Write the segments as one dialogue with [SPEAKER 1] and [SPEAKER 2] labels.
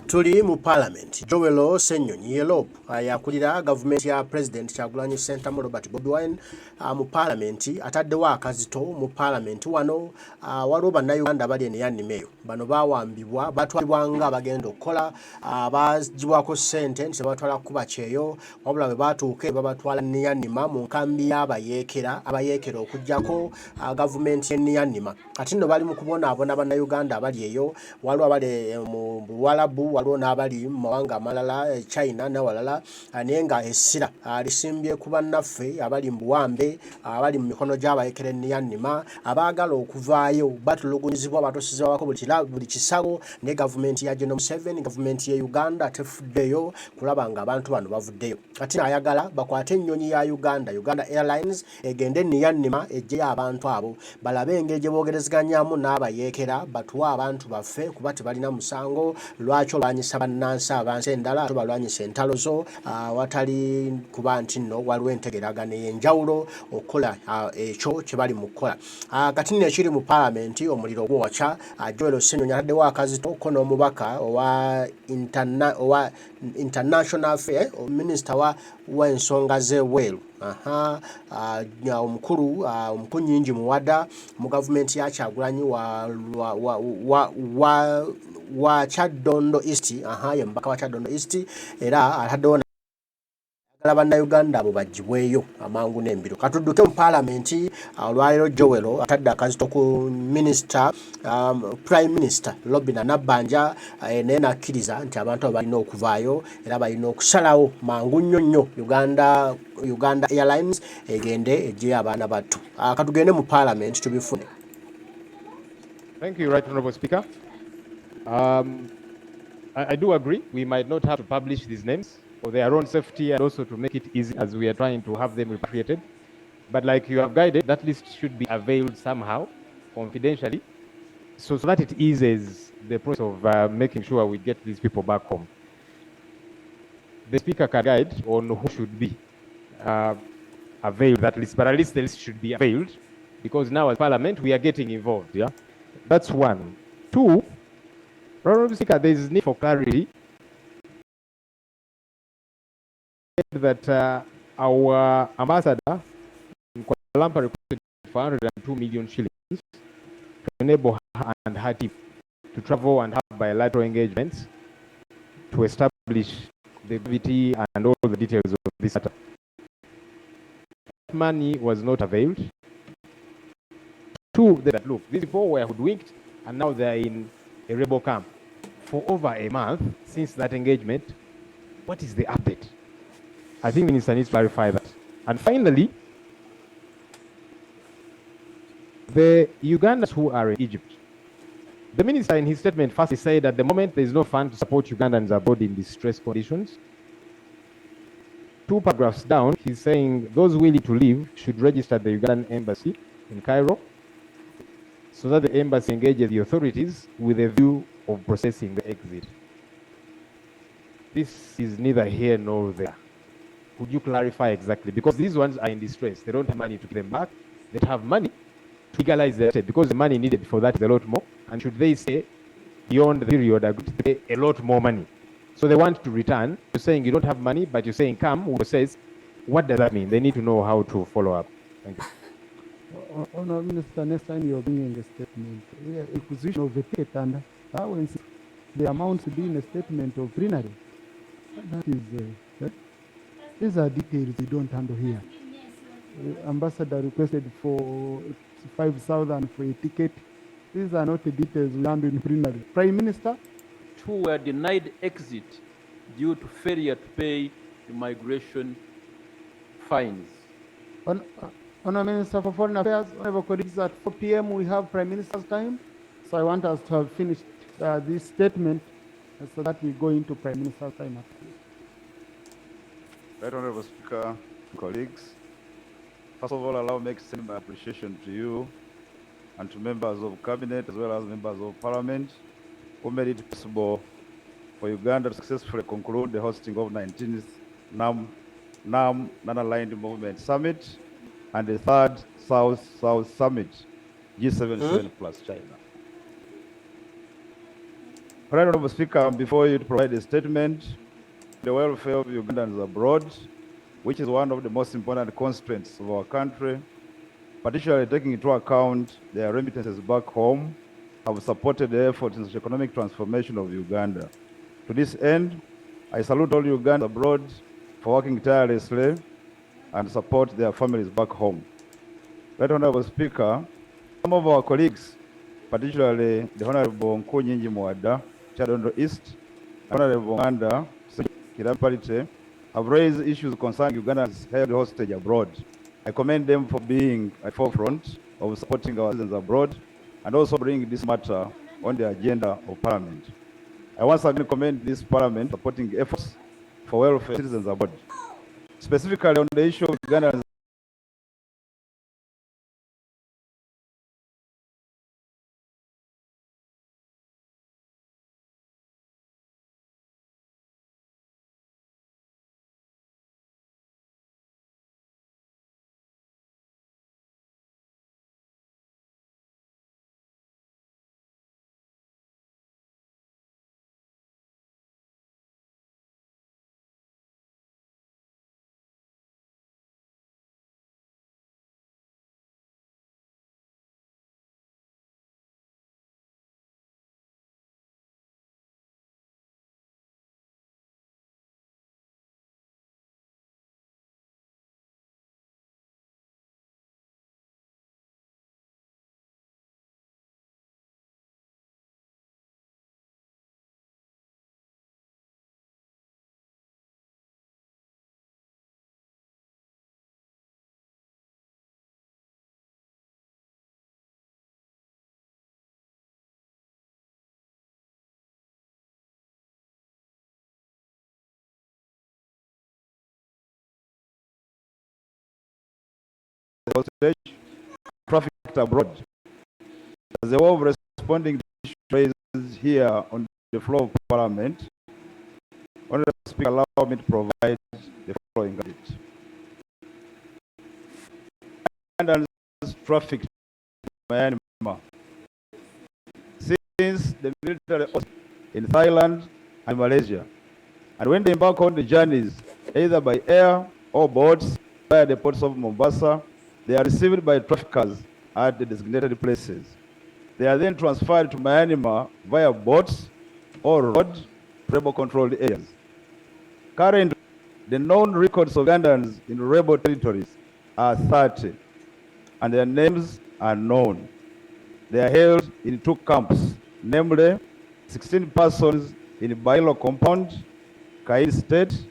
[SPEAKER 1] Tuli mu Parliament. Joel Ssenyonyi yakulira gavumenti ya President Kyagulanyi Ssentamu Robert Bobi Wine mu Parliament ataddewo akazito mu Parliament wano waliwo bannayuganda bali eneyannima eyo bano bawambibwa batwalibwa nga bagenda okukola bagibwako ssente nti tebatwala kuba kyeyo wabula bwe batuuka babatwala eneyannima mu nkambi y'abayeekera abayeekera okuggyako gavumenti y'eneyannima kati nno bali mu kubonaabona bannayuganda abali eyo waliwo abali mu Walabu waliwo n'abali mu mawanga amalala China n'awalala naye nga essira lisimbye ku bannaffe abali mu buwambe abali mu mikono gy'abayekera eneyannima abaagala okuvaayo batulugunyizibwa batosizibwako buli kisago ne gavumenti ya General Museveni gavumenti ye Uganda tefuddeyo kulaba nga abantu bano bavuddeyo kati ayagala bakwate ennyonyi ya Uganda Airlines egende eneyannima ejjeyo abantu abo balabe engeri gye boogerezeganyaamu n'abayeekera batuwa abantu baffe kuba tebalina musango lwaki olwanyisa bannansi abansi endala ate balwanyisa entalo zo watali kuba nti nno waliwo entegeragano ey'enjawulo okukola ekyo kye bali mu kukola kati nno ekiri mu Parliament omuliro gwokya Joel Ssenyonyi ataddewo akazito ko n'omubaka owa international affairs minisita w'ensonga z'ebweru omukulu omukunnyingi muwada mu gavumenti ya Kyagulanyi wa Kyaddondo East ye mubaka wa Kyaddondo East era ataddewo bannayuganda abo bagibweyo amangu n'embiro katudduke mu Parliament olwaleero Joel atadde akazito ku minisita Prime Minister Nabanja naye nakkiriza nti abantu abo balina okuvaayo era balina okusalawo mangu nnyo Uganda Airlines egende ejjeyo abaana battu katugende mu Parliament tubifune.
[SPEAKER 2] Thank you, Right Honourable Speaker. I do agree we might not have to publish these names for their own safety and also to make it easy as we are trying to have them repatriated. But like you have guided, that list should be availed somehow, confidentially, so that it eases the process of making sure we get these people back home. The Speaker can guide on who should be availed that list, but at least the list should be availed because now as Parliament we are getting involved. Yeah, that's one. Two, Honourable Speaker, there is need for clarity that our ambassador in Kuala Lumpur requested 402 million shillings to enable her and her team to travel and have bilateral engagements to establish the gravity and all the details of this matter. That money was not availed. Two, that look, these people were hoodwinked and now they are in a rebel camp for over a month since that engagement. What is the update? I think the Minister needs to clarify that. And finally, the Ugandans who are in Egypt. The Minister in his statement first said at the moment there is no fund to support Ugandans abroad in distress conditions. 2 paragraphs down, he's saying those willing to leave should register at the Ugandan embassy in Cairo so that the embassy engages the authorities with a view of processing the exit. This is neither here nor there. Could you clarify exactly? Because these ones are in distress. They don't have money to get them back. They don't have money to legalize their state because the money needed for that is a lot more. And should they stay beyond the period, agreed to pay a lot more money. So they want to return. You're saying you don't have money, but you're saying come, who says, what does that mean? They need to know how to follow up. Thank you.
[SPEAKER 3] Honourable Minister, next time you're bringing a statement, acquisition of a ticket and allowance, the amount to be in a statement of plenary. That is, these are details we don't handle here. Ambassador requested for 5,000 for a ticket. These are not the details we handle in plenary. Prime Minister?
[SPEAKER 4] 2 were denied exit due to failure to pay immigration fines.
[SPEAKER 3] Honourable Minister for Foreign Affairs, Honourable colleagues, at 4 p.m. we have Prime Minister's time. So I want us to have finished this statement so that we go into Prime Minister's time.
[SPEAKER 5] Right Honourable Speaker, colleagues, first of all, allow me to extend my appreciation to you and to members of Cabinet as well as members of Parliament who made it possible for Uganda to successfully conclude the hosting of 19th NAM Non-Aligned Movement Summit and the 3rd South-South Summit, G77 plus China. Right, Honorable Speaker, I'm before you to provide a statement on the welfare of Ugandans abroad, which is one of the most important constraints of our country, particularly taking into account their remittances back home have supported the efforts in the economic transformation of Uganda. To this end, I salute all Ugandans abroad for working tirelessly and support their families back home. Right, Honorable Speaker, some of our colleagues, particularly the Honorable Nkunyinji Mwada, Chadondo East, and Honorable Nganda, Kirapalite, have raised issues concerning Ugandans held hostage abroad. I commend them for being at the forefront of supporting our citizens abroad and also bringing this matter on the agenda of Parliament. I once again commend this Parliament supporting efforts for welfare of citizens abroad. Specifically on the issue of Ugandans hostage trafficked abroad. As a way of responding to issues raised here on the floor of Parliament, Honorable Speaker, allow me to provide the following update. Ugandans trafficked to Myanmar since the military in Thailand and Malaysia, and when they embark on the journeys, either by air or boats via the ports of Mombasa, they are received by traffickers at the designated places. They are then transferred to Myanmar via boats or road rebel-controlled areas. Currently, the known records of Ugandans in rebel territories are 30, and their names are known. They are held in 2 camps, namely 16 persons in Bailo compound, Kain State,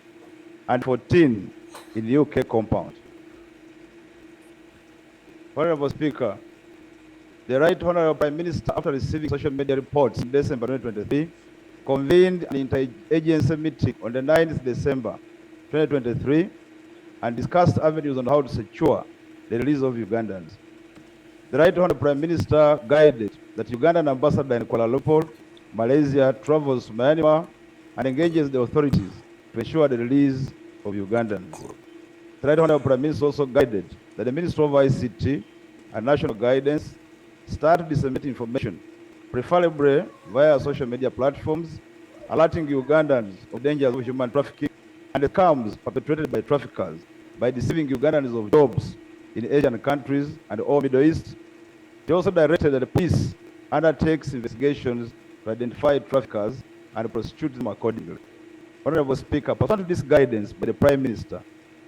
[SPEAKER 5] and 14 in the UK compound. Honorable Speaker, the Right Honorable Prime Minister, after receiving social media reports in December 2023, convened an interagency meeting on the 9th December 2023 and discussed avenues on how to secure the release of Ugandans. The Right Honorable Prime Minister guided that Ugandan ambassador in Kuala Lumpur, Malaysia, travels to Myanmar and engages the authorities to ensure the release of Ugandans. The Right Honorable Prime Minister also guided that the Ministry of ICT and National Guidance start disseminating information, preferably via social media platforms, alerting Ugandans of dangers of human trafficking and the scams perpetrated by traffickers by deceiving Ugandans of jobs in Asian countries and all Middle East. They also directed that the police undertakes investigations to identify traffickers and prosecute them accordingly. Honorable Speaker, pursuant to this guidance by the Prime Minister,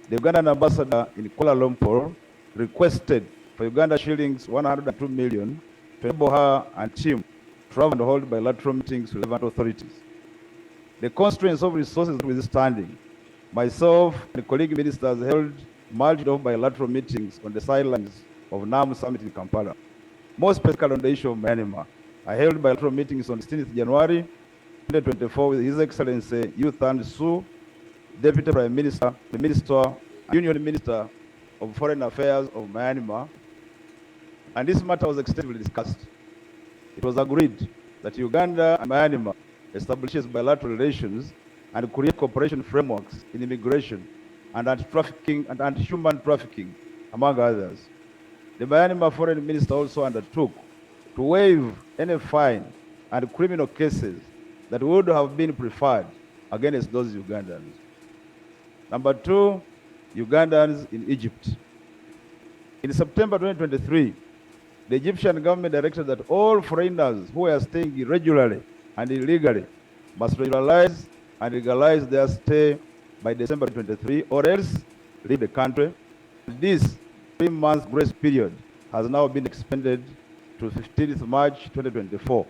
[SPEAKER 5] the Ugandan ambassador in Kuala Lumpur requested for Uganda shillings 102 million to enable her and team to travel and hold bilateral meetings with relevant authorities. The constraints of resources notwithstanding, myself and colleague ministers held multiple bilateral meetings on the sidelines of NAM Summit in Kampala. More specifically on the issue of Myanmar, I held bilateral meetings on 16th January 2024 with His Excellency Yu Than Su, Deputy Prime Minister, the Minister, Union Minister of Foreign Affairs of Myanmar, and this matter was extensively discussed. It was agreed that Uganda and Myanmar establishes bilateral relations and create cooperation frameworks in immigration and anti-trafficking and anti-human trafficking, among others. The Myanmar Foreign Minister also undertook to waive any fine and criminal cases that would have been preferred against those Ugandans. Number two, Ugandans in Egypt. In September 2023, the Egyptian government directed that all foreigners who are staying irregularly and illegally must regularize and legalize their stay by December 2023 or else leave the country. This 3-month grace period has now been extended to 15th March 2024.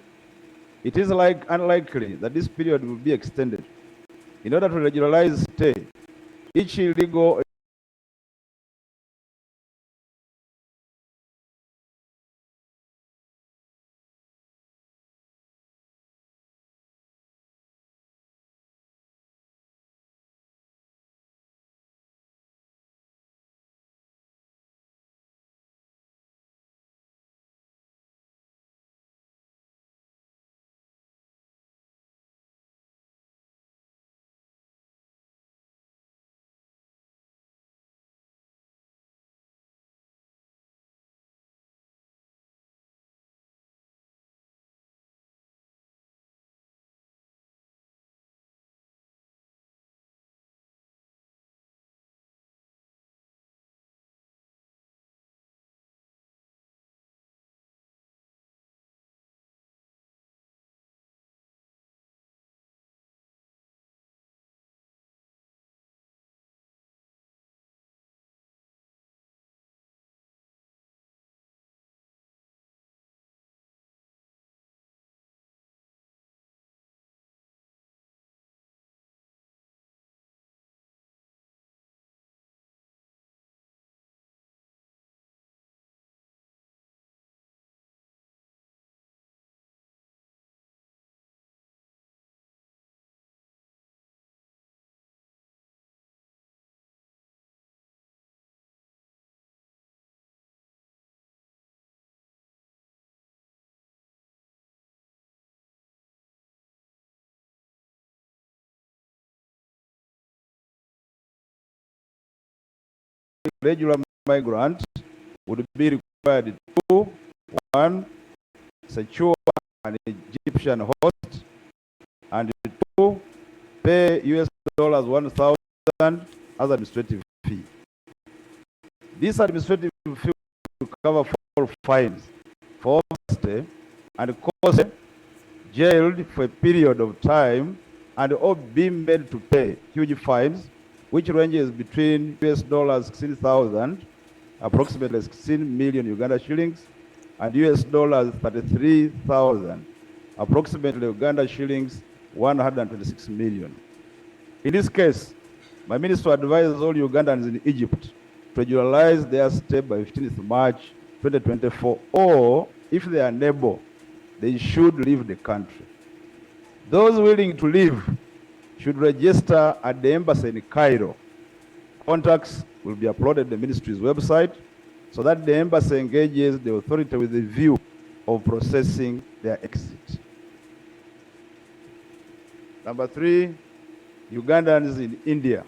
[SPEAKER 5] It is unlikely that this period will be extended. In order to regularize stay, each illegal regular migrant would be required to, 1, secure an Egyptian host, and 2, pay US dollars 1,000 as administrative fee. This administrative fee will cover 4 fines for overstay and cost jailed for a period of time and or be made to pay huge fines, which ranges between US dollars 16,000, approximately 16 million Uganda shillings, and US dollars 33,000, approximately Uganda shillings 126 million. In this case, my minister advises all Ugandans in Egypt to regularize their stay by 15th March 2024, or if they are unable, they should leave the country. Those willing to leave should register at the embassy in Cairo. Contacts will be uploaded on the ministry's website so that the embassy engages the authority with the view of processing their exit. Number 3, Ugandans in India.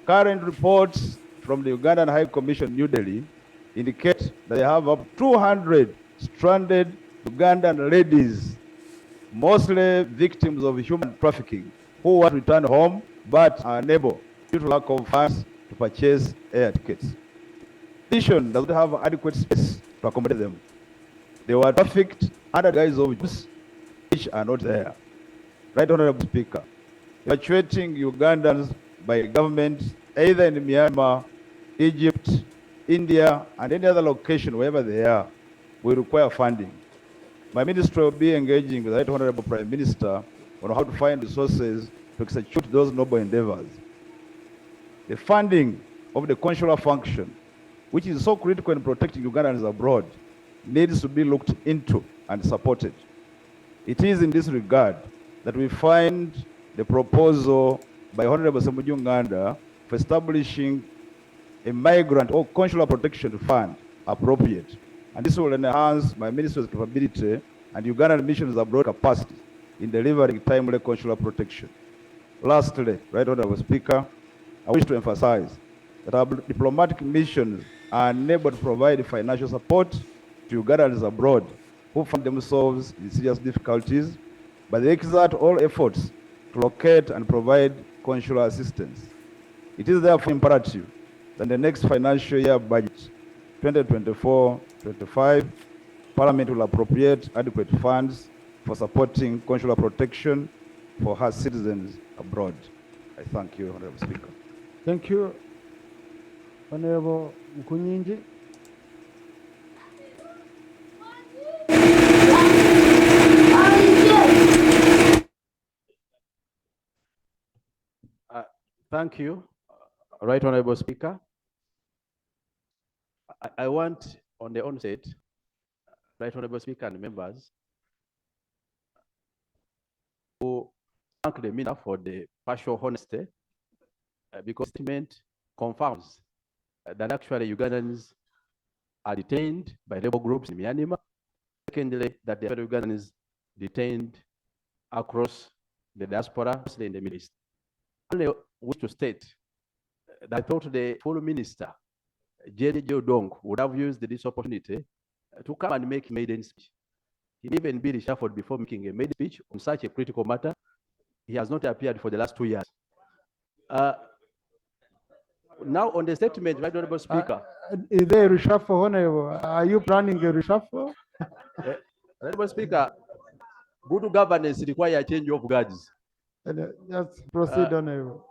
[SPEAKER 5] Current reports from the Ugandan High Commission, New Delhi, indicate that they have up 200 stranded Ugandan ladies, mostly victims of human trafficking, who want to return home but are unable due to lack of funds to purchase air tickets. The station does not have adequate space to accommodate them. They were trafficked under guise of jobs which are not there. Right Honorable Speaker, evacuating Ugandans by government either in Myanmar, Egypt, India, and any other location wherever they are will require funding. My ministry will be engaging with the Right Honorable Prime Minister on how to find resources to execute those noble endeavors. The funding of the consular function, which is so critical in protecting Ugandans abroad, needs to be looked into and supported. It is in this regard that we find the proposal by Honorable Ssenyonyi Atade for establishing a migrant or consular protection fund appropriate. And this will enhance my ministry's capability and Ugandan missions abroad capacity in delivering timely consular protection. Lastly, Right Honorable Speaker, I wish to emphasize that our diplomatic missions are unable to provide financial support to Ugandans abroad who find themselves in serious difficulties but they exert all efforts to locate and provide consular assistance. It is therefore imperative that in the next financial year budget, 2024-25, Parliament will appropriate adequate funds for supporting consular protection for her citizens abroad. I thank you, Honorable Speaker.
[SPEAKER 3] Thank you, Honorable Mkunyinji.
[SPEAKER 4] Thank you, Right Honorable Speaker. I want, on the onset, Right Honorable Speaker and members, to thank the Minister for the partial honesty, because the statement confirms that actually Ugandans are detained by rebel groups in Myanmar. Secondly, that the Ugandans detained across the diaspora, mostly in the Middle East. I only wish to state that I thought the full minister, Jerry Jodong, would have used this opportunity to come and make a maiden speech. He may even be reshuffled before making a maiden speech on such a critical matter. He has not appeared for the last 2 years. Now on the statement, Right Honorable Speaker.
[SPEAKER 3] Is there a reshuffle, Honorable? Are you planning a reshuffle?
[SPEAKER 4] Honorable Speaker, good governance requires a change of guards.
[SPEAKER 3] Just proceed, Honorable.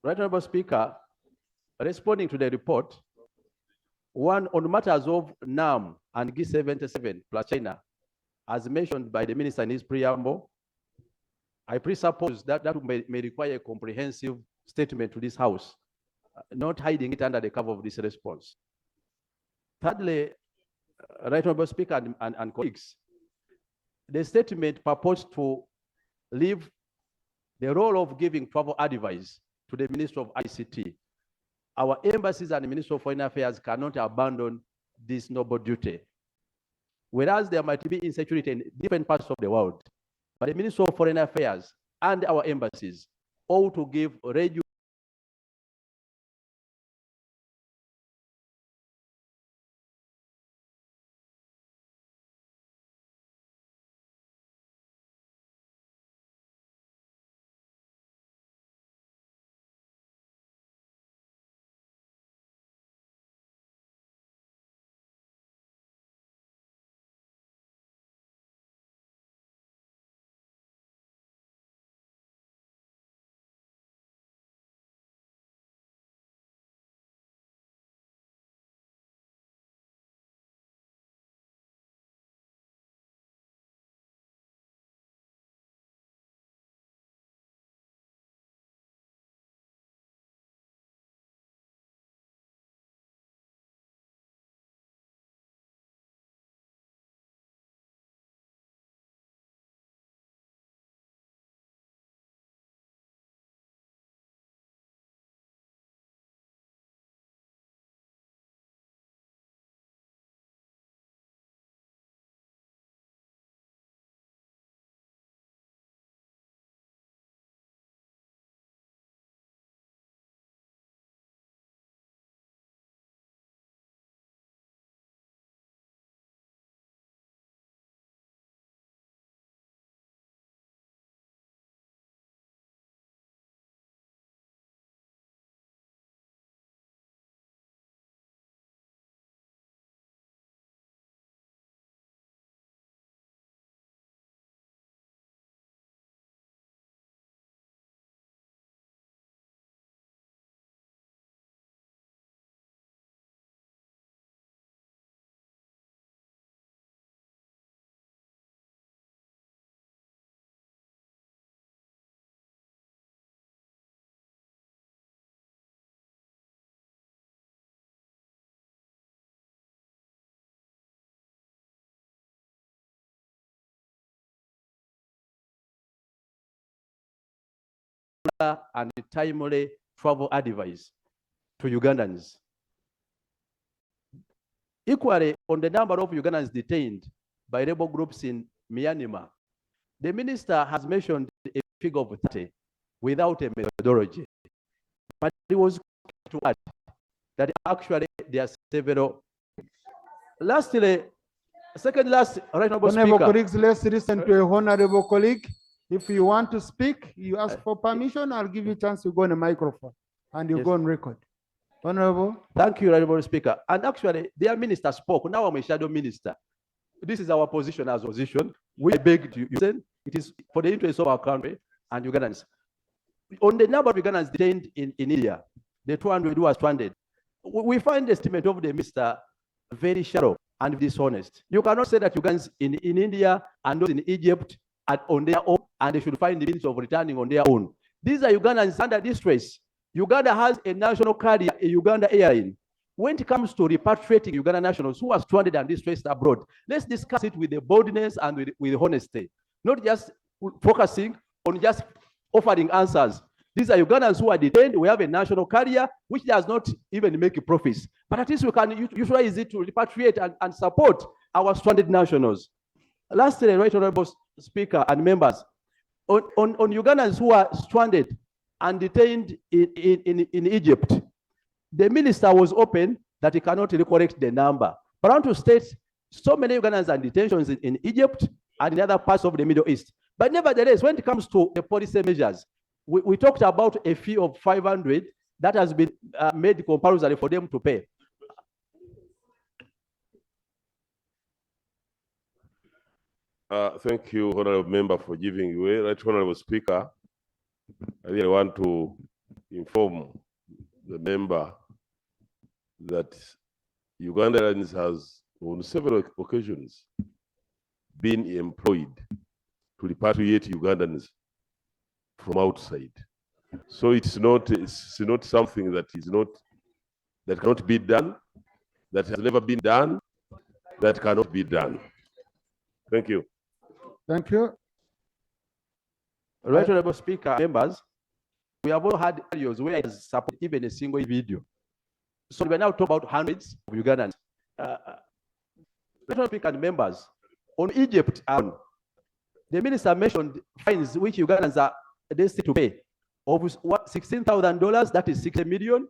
[SPEAKER 4] Right Honorable Speaker, responding to the report, one, on matters of NAM and G77 plus China, as mentioned by the Minister in his preamble, I presuppose that may require a comprehensive statement to this House, not hiding it under the cover of this response. Thirdly, Right Honorable Speaker and colleagues, the statement purports to leave the role of giving travel advice to the Minister of ICT. Our embassies and the Ministry of Foreign Affairs cannot abandon this noble duty. Whereas there might be insecurity in different parts of the world, but the Ministry of Foreign Affairs and our embassies ought to give regular and timely travel advice to Ugandans. Equally, on the number of Ugandans detained by rebel groups in Myanmar, the minister has mentioned a figure of 30 without a methodology. But it was to add that actually there are several. Lastly, Second last, right, Honorable
[SPEAKER 3] Honorable
[SPEAKER 4] Speaker.
[SPEAKER 3] colleagues, let's listen to a honorable colleague. If you want to speak, you ask for permission, I'll give you a chance to go on the microphone and you
[SPEAKER 4] Yes.
[SPEAKER 3] go on record. Honorable.
[SPEAKER 4] Thank you, Honorable Speaker. And actually, their minister spoke. Now I'm a shadow minister. This is our position as opposition. We beg you, it is for the interest of our country and Ugandans. On the number of Ugandans detained in India, the 200 who are stranded, we find the estimate of the minister very shallow and dishonest. You cannot say that Ugandans in India and those in Egypt are on their own and they should find the means of returning on their own. These are Ugandans under distress. Uganda has a national carrier, a Uganda airline. When it comes to repatriating Ugandan nationals who are stranded and distressed abroad, let's discuss it with the boldness and with honesty, not just focusing on just offering answers. These are Ugandans who are detained. We have a national carrier which does not even make profits. But at least we can utilize it to repatriate and support our stranded nationals. Lastly, Right Honorable Speaker and members, on Ugandans who are stranded and detained in Egypt, the minister was open that he cannot recollect the number. But I want to state so many Ugandans are in detentions in Egypt and in other parts of the Middle East. But nevertheless, when it comes to the policy measures, we talked about a fee of 500 that has been made compulsory for them to pay.
[SPEAKER 6] Thank you, Honorable Member, for giving way. Right Honorable Speaker, I really want to inform the member that Uganda Airlines has on several occasions been employed to repatriate Ugandans from outside. So it's not something that cannot be done, that has never been done, that cannot be done. Thank you.
[SPEAKER 3] Thank you.
[SPEAKER 4] Right Honorable Speaker, members, we have all had areas where it has supported even a single video. So we're now talking about hundreds of Ugandans. Honorable Speaker and members, on Egypt, the minister mentioned fines which Ugandans are destined to pay of $16,000, that is 60 million,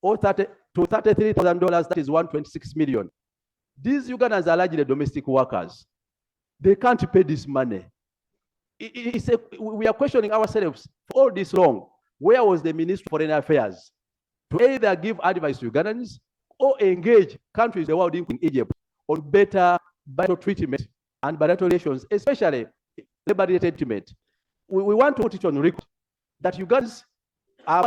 [SPEAKER 4] or $33,000, that is 126 million. These Ugandans are largely domestic workers. They can't pay this money. We are questioning ourselves for all this long. Where was the Ministry of Foreign Affairs to either give advice to Ugandans or engage countries in the world, including Egypt, on better bilateral treatment and bilateral relations, especially labor-related treatment? We want to put it on record that Ugandans are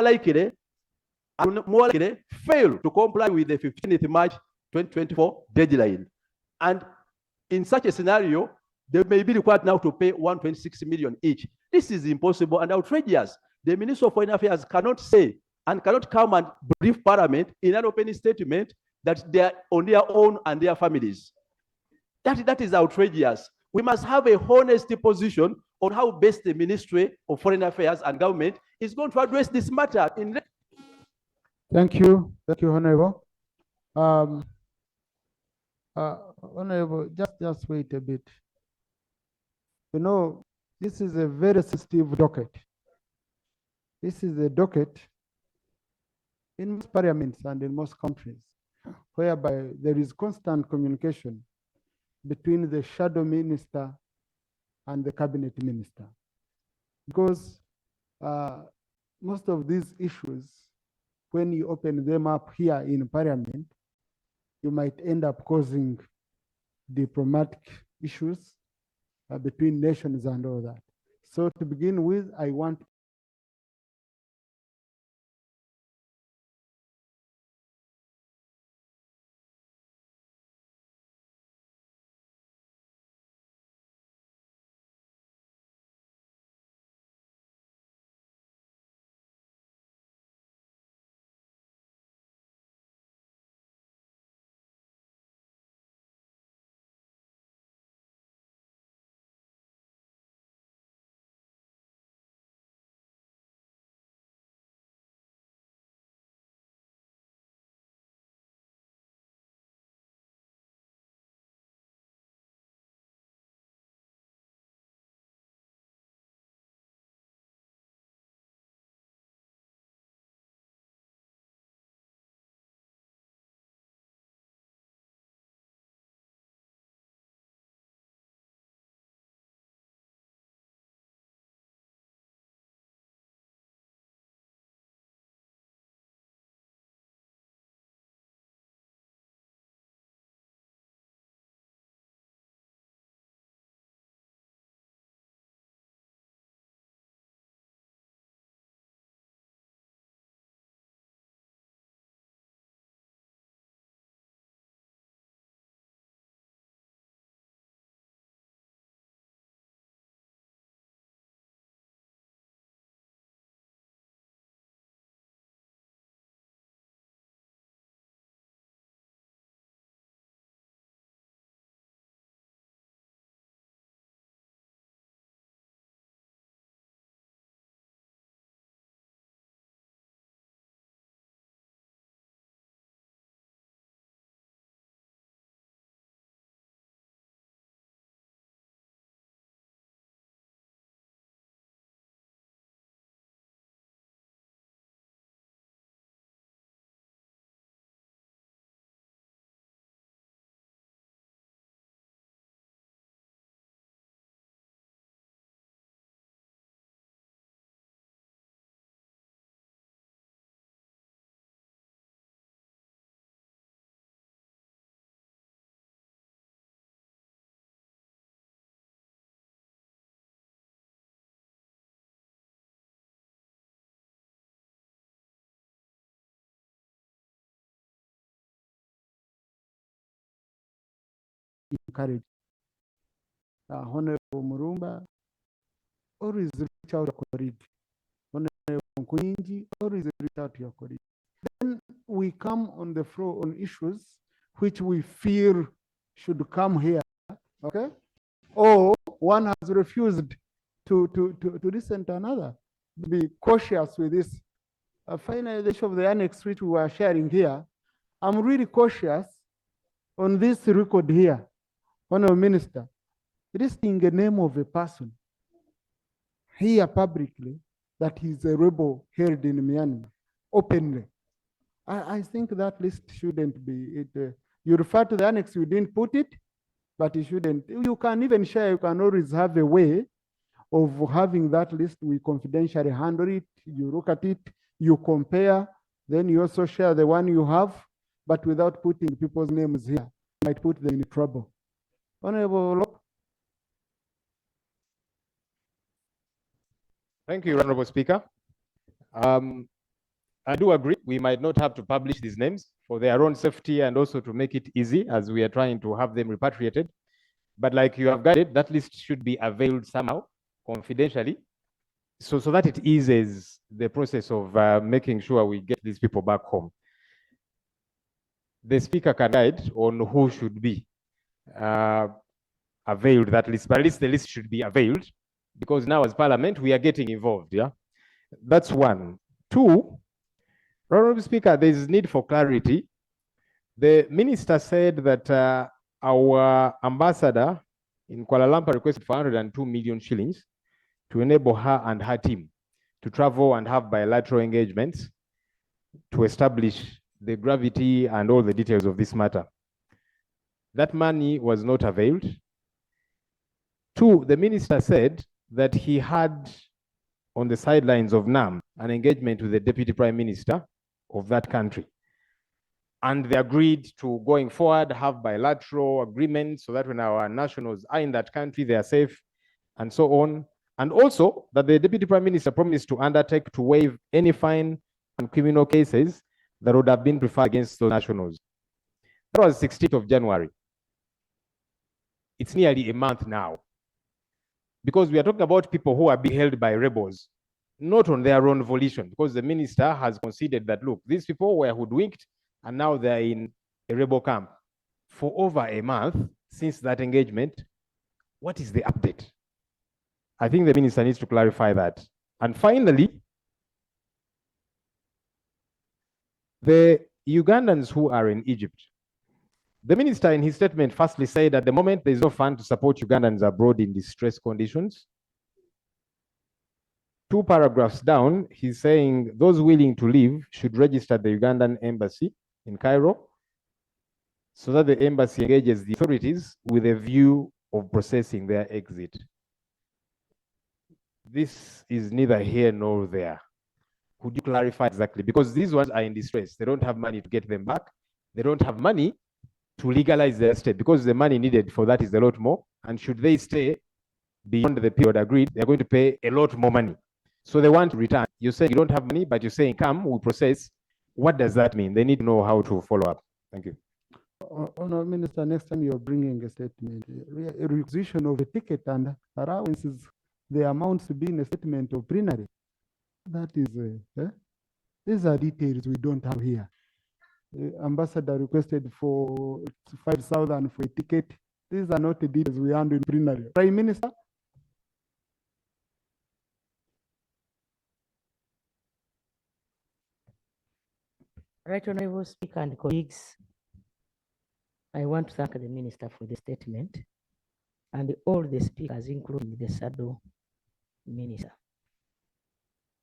[SPEAKER 4] more likely fail to comply with the 15th March 2024 deadline. And in such a scenario, they may be required now to pay 126 million each. This is impossible and outrageous. The Minister of Foreign Affairs cannot say and cannot come and brief Parliament in an opening statement that they are on their own and their families. That is outrageous. We must have a honest position on how best the Ministry of Foreign Affairs and government is going to address this matter.
[SPEAKER 3] Thank you. Thank you, Honorable. Honorable, just wait a bit. You know, this is a very sensitive docket. This is a docket in most parliaments and in most countries, whereby there is constant communication between the shadow minister and the cabinet minister. Because most of these issues, when you open them up here in parliament, you might end up causing diplomatic issues between nations and all that. So to begin with, I want encouraged. Honorable Murumba, always reach out to your colleague. Honorable Nkuinji, always reach out to your colleague. Then we come on the floor on issues which we feel should come here, okay? Or one has refused to listen to another. Be cautious with this. Finally, the issue of the annex which we were sharing here, I'm really cautious on this record here, Honorable Minister, listing the name of a person here publicly that he's a rebel held in Myanmar, openly. I think that list shouldn't be it. You refer to the annex, you didn't put it, but you shouldn't. You can even share, you can always have a way of having that list. We confidentially handle it, you look at it, you compare, then you also share the one you have, but without putting people's names here, you might put them in trouble. Honorable.
[SPEAKER 2] Thank you, Honorable Speaker. I do agree, we might not have to publish these names for their own safety and also to make it easy as we are trying to have them repatriated. But like you have guided, that list should be availed somehow, confidentially, so that it eases the process of making sure we get these people back home. The Speaker can guide on who should be availed that list, but at least the list should be availed, because now as Parliament, we are getting involved, yeah? That's one. Two, Honorable Speaker, there is need for clarity. The Minister said that our ambassador in Kuala Lumpur requested 402 million shillings to enable her and her team to travel and have bilateral engagements to establish the gravity and all the details of this matter. That money was not availed. Two, the Minister said that he had on the sidelines of NAM an engagement with the Deputy Prime Minister of that country. And they agreed to, going forward, have bilateral agreements so that when our nationals are in that country, they are safe, and so on. And also that the Deputy Prime Minister promised to undertake to waive any fine and criminal cases that would have been preferred against those nationals. That was 16th of January. It's nearly a month now. Because we are talking about people who are being held by rebels, not on their own volition, because the minister has conceded that, look, these people were hoodwinked and now they're in a rebel camp. For over a month since that engagement, what is the update? I think the minister needs to clarify that. And finally, the Ugandans who are in Egypt. The minister in his statement firstly said at the moment there is no fund to support Ugandans abroad in distress conditions. 2 paragraphs down, he's saying those willing to leave should register at the Ugandan embassy in Cairo so that the embassy engages the authorities with a view of processing their exit. This is neither here nor there. Could you clarify exactly? Because these ones are in distress. They don't have money to get them back. They don't have money to legalize their stay because the money needed for that is a lot more. And should they stay beyond the period agreed, they're going to pay a lot more money. So they want to return. You say you don't have money, but you're saying come, we'll process. What does that mean? They need to know how to follow up. Thank you.
[SPEAKER 3] Honourable Minister, next time you're bringing a statement, a requisition of a ticket and allowances, the amounts to be in a statement of plenary. That is, these are details we don't have here. Ambassador requested for 5,000 for a ticket. These are not the details we handle in plenary. Prime Minister?
[SPEAKER 7] Right, Honorable Speaker and colleagues, I want to thank the Minister for the statement and all the speakers, including the SADO Minister.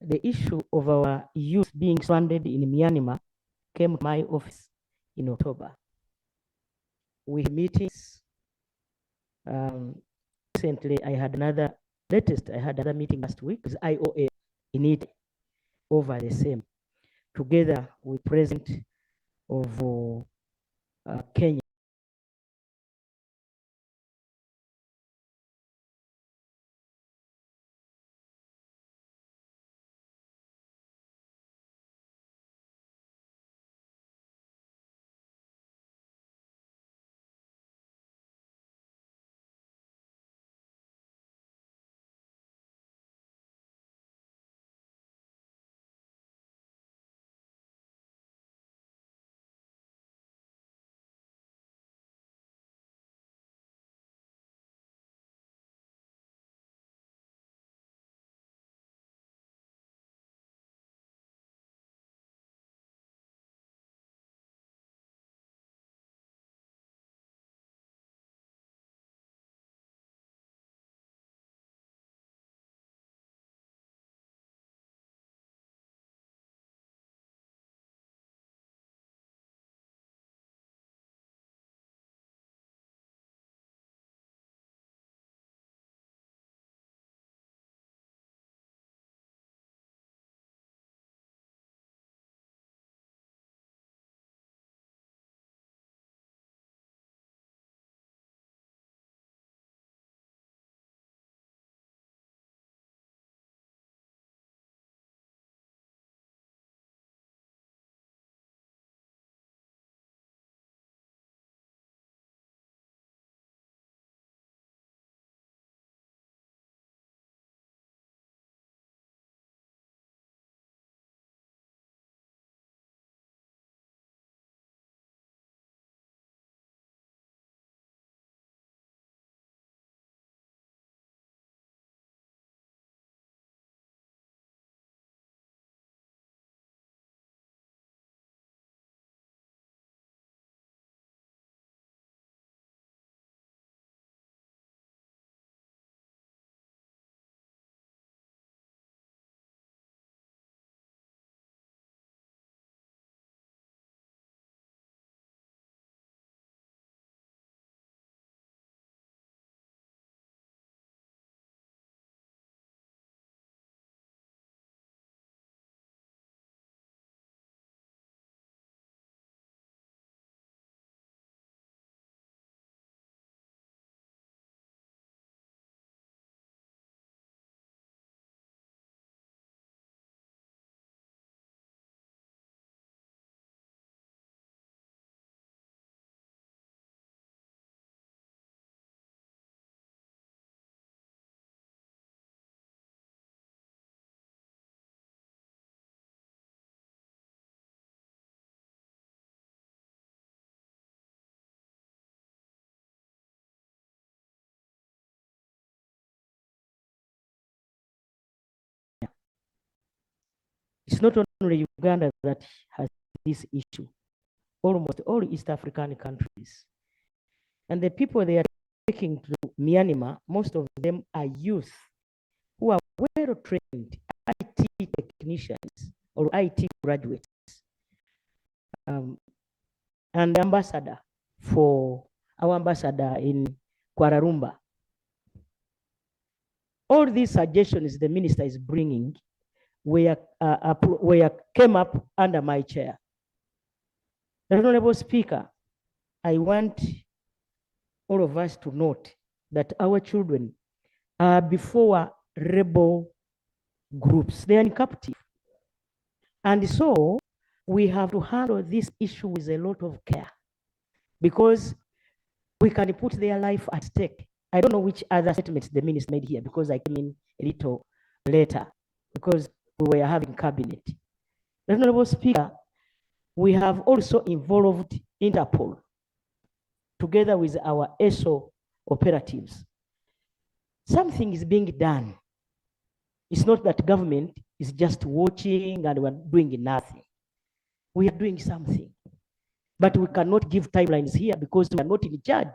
[SPEAKER 7] The issue of our youth being stranded in Myanmar came to my office in October. We had meetings. Recently, I had another meeting last week with IOA in it over the same, together with President of Kenya. It's not only Uganda that has this issue. Almost all East African countries. And the people they are taking to Myanmar, most of them are youth who are well trained IT technicians or IT graduates. And ambassador for our ambassador in Kuala Lumpur. All these suggestions the minister is bringing came up under my chair. Honorable Speaker, I want all of us to note that our children are before rebel groups. They are in captive. And so we have to handle this issue with a lot of care because we can put their life at stake. I don't know which other statements the minister made here because I came in a little later because we were having cabinet. Honorable Speaker, we have also involved Interpol together with our ESO operatives. Something is being done. It's not that government is just watching and we're doing nothing. We are doing something. But we cannot give timelines here because we are not in charge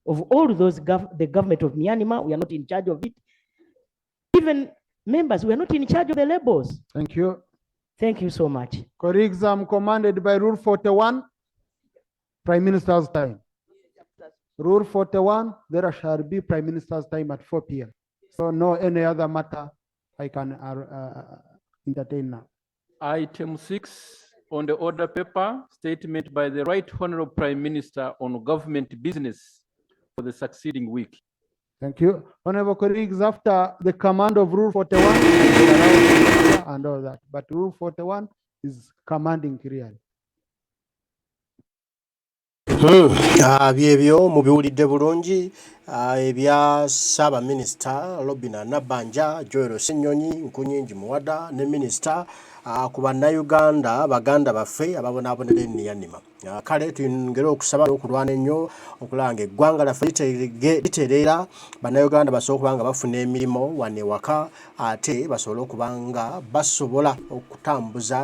[SPEAKER 7] of all those, the government of Myanmar, we are not in charge of it. Even members, we are not in charge of the labels.
[SPEAKER 3] Thank you.
[SPEAKER 7] Thank you so much.
[SPEAKER 3] Colleagues, I'm commanded by Rule 41, Prime Minister's time. Rule 41, there shall be Prime Minister's time at 4 p.m. So no any other matter I can entertain now.
[SPEAKER 8] Item 6 on the order paper, statement by the Right Honorable Prime Minister on government business for the succeeding week.
[SPEAKER 3] Thank you. Honorable colleagues, after the command of Rule 41 and all that, but Rule 41 is commanding clearly.
[SPEAKER 1] Byebyo mubiwulidde bulungi ebya Sabaminisita Nabanja Neyevuma Nkunyingi Muwada ne Minister ku bannayuganda baganda baffe ababonaabonera ennyanima. Kale tuyongere okusaba n'okulwana ennyo okulanga eggwanga laffe litereera bannayuganda basobole okuba nga bafuna emirimu wane waka ate basobole okuba nga basobola okutambuza